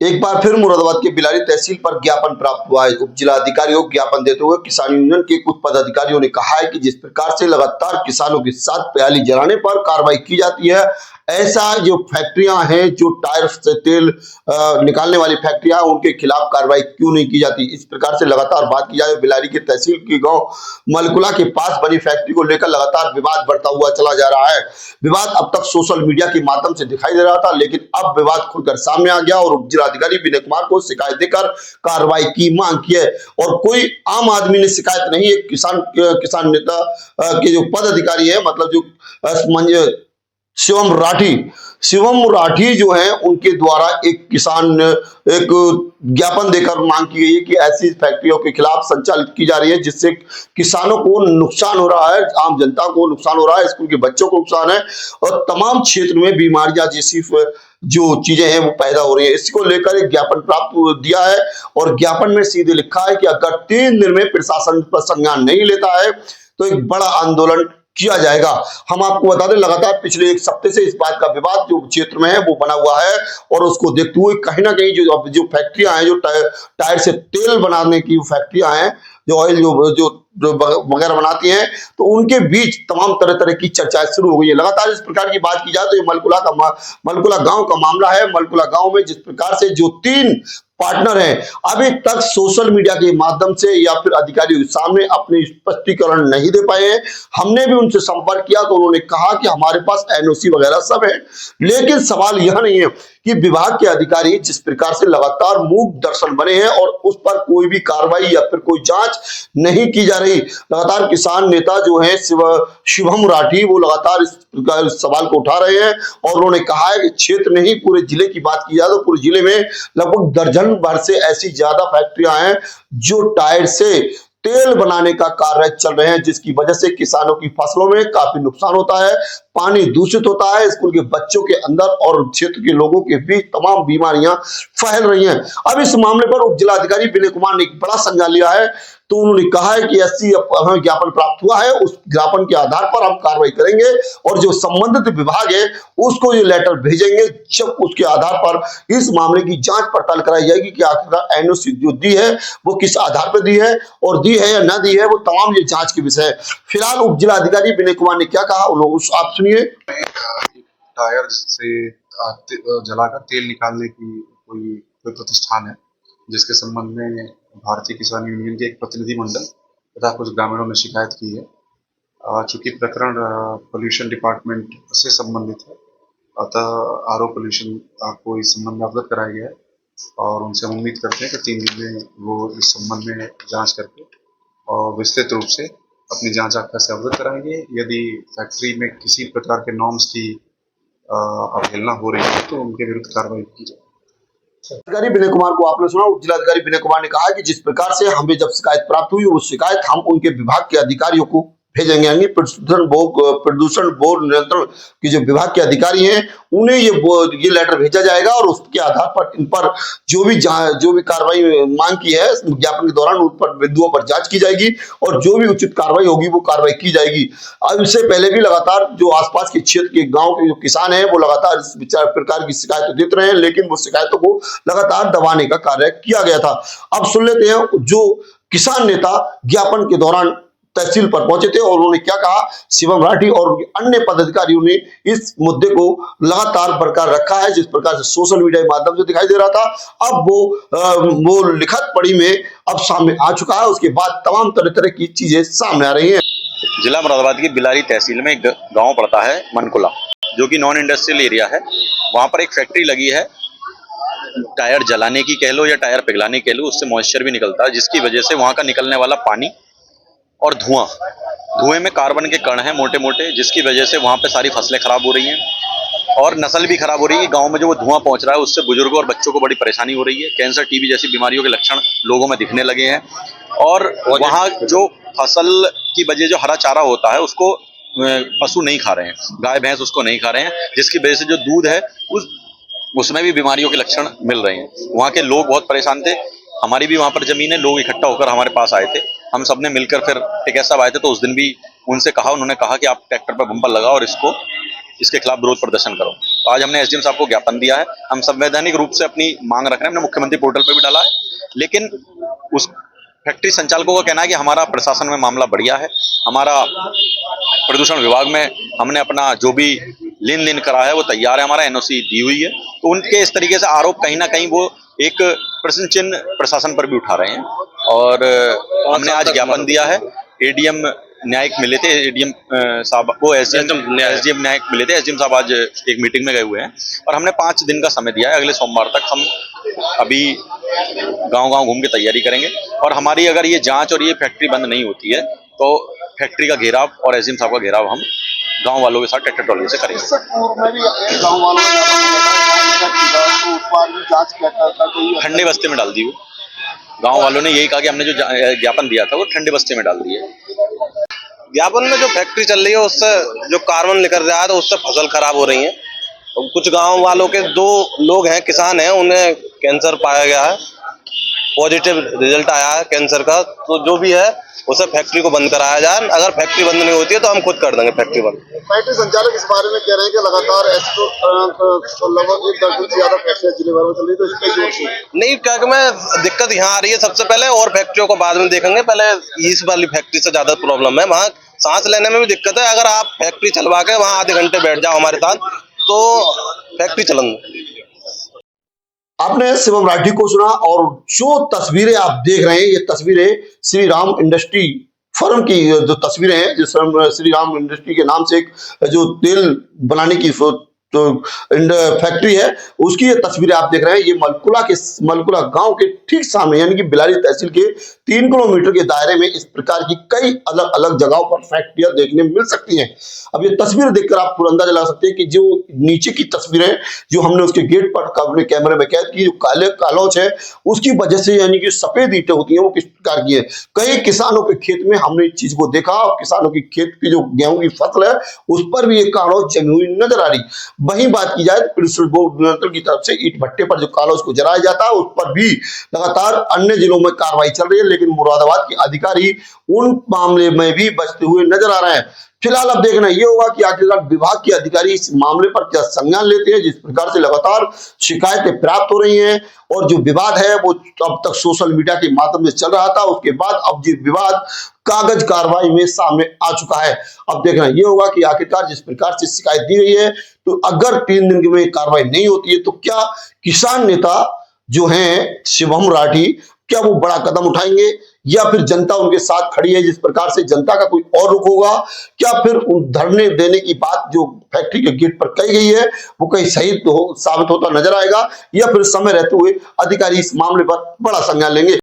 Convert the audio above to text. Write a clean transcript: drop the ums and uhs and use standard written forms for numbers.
एक बार फिर मुरादाबाद के बिलारी तहसील पर ज्ञापन प्राप्त हुआ है। उप जिलाधिकारियों को ज्ञापन देते हुए किसान यूनियन के कुछ पदाधिकारियों ने कहा है कि जिस प्रकार से लगातार किसानों के साथ पराली जलाने पर कार्रवाई की जाती है, ऐसा जो फैक्ट्रियां हैं, जो टायर से तेल निकालने वाली फैक्ट्रियां, उनके खिलाफ कार्रवाई क्यों नहीं की जाती। इस प्रकार से लगातार बात की जाए, बिलारी के तहसील के गांव मलकुला के पास बनी फैक्ट्री को लेकर लगातार विवाद बढ़ता हुआ चला जा रहा है। विवाद अब तक सोशल मीडिया के माध्यम से दिखाई दे रहा था, लेकिन अब विवाद खुलकर सामने आ गया और उप जिलाधिकारी विनय कुमार को शिकायत देकर कार्रवाई की मांग की है। और कोई आम आदमी ने शिकायत नहीं, एक किसान नेता के जो पदाधिकारी है, मतलब जो शिवम राठी जो है, उनके द्वारा एक ज्ञापन देकर मांग की गई है कि ऐसी फैक्ट्रियों के खिलाफ संचालित की जा रही है जिससे किसानों को नुकसान हो रहा है, आम जनता को नुकसान हो रहा है, स्कूल के बच्चों को नुकसान है और तमाम क्षेत्र में बीमारियां जैसी जो चीजें हैं वो पैदा हो रही है। इसको लेकर एक ज्ञापन प्राप्त दिया है और ज्ञापन में सीधे लिखा है कि अगर 3 दिन में प्रशासन पर संज्ञान नहीं लेता है तो एक बड़ा आंदोलन किया जाएगा। हम आपको बता दें, लगातार पिछले 1 हफ्ते से इस बात का विवाद जो क्षेत्र में है वो बना हुआ है और उसको देखते हुए कहीं ना कहीं जो फैक्ट्रियां हैं, जो टायर से तेल बनाने की फैक्ट्रियां हैं, जो ऑयल जो वगैरह बनाती हैं, तो उनके बीच तमाम तरह तरह की चर्चाएं शुरू हो गई है। लगातार इस प्रकार की बात की जाए तो ये मलकुला गांव का मामला है। मलकुला गांव में जिस प्रकार से जो 3 पार्टनर हैं, अभी तक सोशल मीडिया के माध्यम से या फिर अधिकारियों के सामने अपने स्पष्टीकरण नहीं दे पाए हैं। हमने भी उनसे संपर्क किया तो उन्होंने कहा कि हमारे पास एनओसी वगैरह सब है, लेकिन सवाल यह नहीं है कि विभाग के अधिकारी जिस प्रकार से लगातार मूक दर्शन बने हैं और उस पर कोई भी कार्रवाई या फिर कोई जांच नहीं की जा रही। लगातार किसान नेता जो है शिवम राठी, वो लगातार इस सवाल को उठा रहे हैं और उन्होंने कहा है कि क्षेत्र नहीं, पूरे जिले की बात की जाए तो पूरे जिले में लगभग दर्जन भर से ऐसी ज्यादा फैक्ट्रियां हैं जो टायर से तेल बनाने का कार्य चल रहे हैं, जिसकी वजह से किसानों की फसलों में काफी नुकसान होता है, पानी दूषित होता है, स्कूल के बच्चों के अंदर और क्षेत्र के लोगों के बीच तमाम बीमारियां फैल रही हैं। अब इस मामले पर उप जिलाधिकारी विनय कुमार ने एक बड़ा संज्ञान लिया है, तो उन्होंने कहा है कि ऐसी हमें ज्ञापन प्राप्त हुआ है, उस ज्ञापन के आधार पर हम कार्रवाई करेंगे और जो संबंधित विभाग है उसको ये लेटर भेजेंगे। जब उसके आधार पर इस मामले की जांच पड़ताल कराई जाएगी कि आखिरकार एनओसी जो दी है वो किस आधार पर दी है और दी है या ना दी है, वो तमाम ये जांच के विषय है। फिलहाल उप जिलाधिकारी विनय कुमार ने क्या कहा, आप सुनिए। टायर से जलाकर तेल निकालने की कोई प्रतिष्ठान है, जिसके संबंध में भारतीय किसान यूनियन के एक प्रतिनिधि मंडल तथा कुछ ग्रामीणों ने शिकायत की है। चूंकि प्रकरण पोल्यूशन डिपार्टमेंट से संबंधित है, अतः आरओ पोल्यूशन को इस संबंध में अवगत कराया गया है और उनसे हम उम्मीद करते हैं कि 3 दिन में वो इस संबंध में जांच करके और विस्तृत रूप से अपनी जांच आपका से अवगत कराएंगे। यदि फैक्ट्री में किसी प्रकार के नॉर्म्स की अवहेलना हो रही है तो उनके विरुद्ध कार्रवाई की जाए। जिलाधिकारी विनय कुमार को आपने सुना। उप जिलाधिकारी विनय कुमार ने कहा कि जिस प्रकार से हमें जब शिकायत प्राप्त हुई, वो शिकायत हम उनके विभाग के अधिकारियों को भेजेंगे, यानी प्रदूषण बोर्ड नियंत्रण के जो विभाग के अधिकारी हैं उन्हें ये लेटर भेजा जाएगा और उसके आधार पर इन पर जो भी कार्रवाई मांग की है ज्ञापन के दौरान उन पर बिंदुओं पर जांच की जाएगी और जो भी उचित कार्रवाई होगी वो कार्रवाई की जाएगी। अब इससे पहले भी लगातार जो आसपास के क्षेत्र के गांव के जो किसान हैं वो लगातार इस प्रकार की शिकायतें देते रहे हैं, लेकिन वो शिकायतों को लगातार दबाने का कार्य किया गया था। अब सुन लेते हैं जो किसान नेता ज्ञापन के दौरान तहसील पर पहुंचे थे और उन्होंने क्या कहा। शिवम राठी और अन्य पदाधिकारियों ने इस मुद्दे को लगातार बरकरार रखा है, जिस प्रकार से सोशल मीडिया के माध्यम से दिखाई दे रहा था, अब वो लिखित पढ़ी में अब सामने आ चुका है। उसके बाद तमाम तरह तरह की चीजें सामने आ रही हैं। जिला मुरादाबाद की बिलारी तहसील में एक गाँव पड़ता है मनकुला, जो कि नॉन इंडस्ट्रियल एरिया है। वहां पर एक फैक्ट्री लगी है, टायर जलाने की कह लो या टायर पिघलाने कह लो, उससे मॉइस्चर भी निकलता है, जिसकी वजह से वहां का निकलने वाला पानी और धुएं में कार्बन के कण हैं मोटे मोटे, जिसकी वजह से वहां पे सारी फसलें खराब हो रही हैं और नस्ल भी खराब हो रही है। गांव में जो वो धुआं पहुंच रहा है उससे बुजुर्गों और बच्चों को बड़ी परेशानी हो रही है। कैंसर, टीबी जैसी बीमारियों के लक्षण लोगों में दिखने लगे हैं और वहां जो फसल की वजह जो हरा चारा होता है उसको पशु नहीं खा रहे हैं, गाय भैंस उसको नहीं खा रहे हैं, जिसकी वजह से जो दूध है उसमें भी बीमारियों के लक्षण मिल रहे हैं। वहाँ के लोग बहुत परेशान थे। हमारी भी वहाँ पर जमीन है, लोग इकट्ठा होकर हमारे पास आए थे, हम सबने मिलकर फिर टिकैत साहब आए थे तो उस दिन भी उनसे कहा, उन्होंने कहा कि आप ट्रैक्टर पर बम्पर लगाओ और इसको इसके खिलाफ विरोध प्रदर्शन करो। तो आज हमने एसडीएम साहब को ज्ञापन दिया है। हम संवैधानिक रूप से अपनी मांग रख रहे हैं, हमने मुख्यमंत्री पोर्टल पर भी डाला है, लेकिन उस फैक्ट्री संचालकों का कहना है कि हमारा प्रशासन में मामला बढ़िया है, हमारा प्रदूषण विभाग में हमने अपना जो भी लेन देन करा है वो तैयार है, हमारा एनओसी दी हुई है। तो उनके इस तरीके से आरोप कहीं ना कहीं वो एक प्रश्न चिन्ह प्रशासन पर भी उठा रहे हैं। और हमने आज ज्ञापन दिया है। एडीएम न्यायिक मिले थे, एडीएम साहब को एसडीएम न्यायिक मिले थे। एसडीएम साहब आज एक मीटिंग में गए हुए हैं और हमने 5 दिन का समय दिया है। अगले सोमवार तक हम अभी गांव-गांव घूम के तैयारी करेंगे और हमारी अगर ये जांच और ये फैक्ट्री बंद नहीं होती है तो फैक्ट्री का घेराव और एसडीएम साहब का घेराव हम गांव वालों के साथ ट्रैक्टर ट्रॉली से करेंगे। ठंडे बस्ते में डाल दी वो। गांव वालों ने यही कहा कि हमने जो ज्ञापन दिया था वो ठंडे बस्ते में डाल दिए। ज्ञापन में जो फैक्ट्री चल रही है उससे जो कार्बन निकल रहा है तो उससे फसल खराब हो रही है। और कुछ गांव वालों के 2 लोग हैं, किसान हैं, उन्हें कैंसर पाया गया है, पॉजिटिव रिजल्ट आया है कैंसर का। तो जो भी है उसे फैक्ट्री को बंद कराया जाए। अगर फैक्ट्री बंद नहीं होती है तो हम खुद कर देंगे फैक्ट्री बंद। फैक्ट्री संचालक इस बारे में कह रहे हैं कि लगातार लगभग 1 दर्जन से ज्यादा फैक्ट्रियां जिले भर में चल रही है, तो इसका जोर से नहीं, क्या मैं दिक्कत यहाँ आ रही है सबसे पहले, और फैक्ट्रियों को बाद में देखेंगे। पहले इस वाली फैक्ट्री से ज्यादा प्रॉब्लम है, वहाँ सांस लेने में भी दिक्कत है। अगर आप फैक्ट्री चलवा के वहाँ आधे घंटे बैठ जाओ हमारे साथ तो फैक्ट्री चलेंगे। आपने शिवम राठी को सुना और जो तस्वीरें आप देख रहे हैं ये तस्वीरें श्री राम इंडस्ट्री फर्म की जो तस्वीरें हैं, जिस श्री राम इंडस्ट्री के नाम से एक जो तेल बनाने की तो फैक्ट्री है उसकी ये तस्वीरें आप देख रहे हैं। ये मलकुला गांव के ठीक सामने यानी कि बिलारी तहसील के 3 किलोमीटर के दायरे में इस प्रकार की कई अलग अलग जगहों पर फैक्ट्रियां देखने मिल सकती हैं। अब ये तस्वीर देखकर आप पूरा अंदाजा लगा सकते हैं कि जो नीचे की तस्वीरें जो हमने उसके गेट पर अपने कैमरे में कैद की, जो काले कालोच है उसकी वजह से यानी कि सफेद ईंटें होती हैं वो किस प्रकार की है। कई किसानों के खेत में हमने इस चीज को देखा और किसानों की खेत की जो गेहूं की फसल है उस पर भी एक कालोच जमी हुई नजर आ रही। वहीं बात की जाए तो पुलिस नियंत्रण की तरफ से ईंट भट्टे पर जो कालोच को जलाया जाता है उस पर भी लगातार अन्य जिलों में कार्रवाई चल रही है, लेकिन मुरादाबाद के अधिकारी उन मामले में भी बचते हुए नजर आ रहे हैं। फिलहाल अब देखना यह होगा कि आखिरकार विभाग के अधिकारी इस मामले पर क्या संज्ञान लेते हैं, जिस प्रकार से लगातार शिकायतें प्राप्त हो रही हैं और जो विवाद है वो अब तक सोशल मीडिया के माध्यम से चल रहा था, उसके बाद अब जो विवाद कागज कार्रवाई में सामने आ चुका है। अब देखना यह होगा कि आखिरकार जिस प्रकार से शिकायत दी गई है तो अगर 3 दिन में कार्रवाई नहीं होती है तो क्या किसान नेता जो हैं शिवम राठी क्या वो बड़ा कदम उठाएंगे या फिर जनता उनके साथ खड़ी है, जिस प्रकार से जनता का कोई और रुख होगा? क्या फिर उन धरने देने की बात जो फैक्ट्री के गेट पर कही गई है वो कहीं सही साबित होता नजर आएगा या फिर समय रहते हुए अधिकारी इस मामले पर बड़ा संज्ञान लेंगे?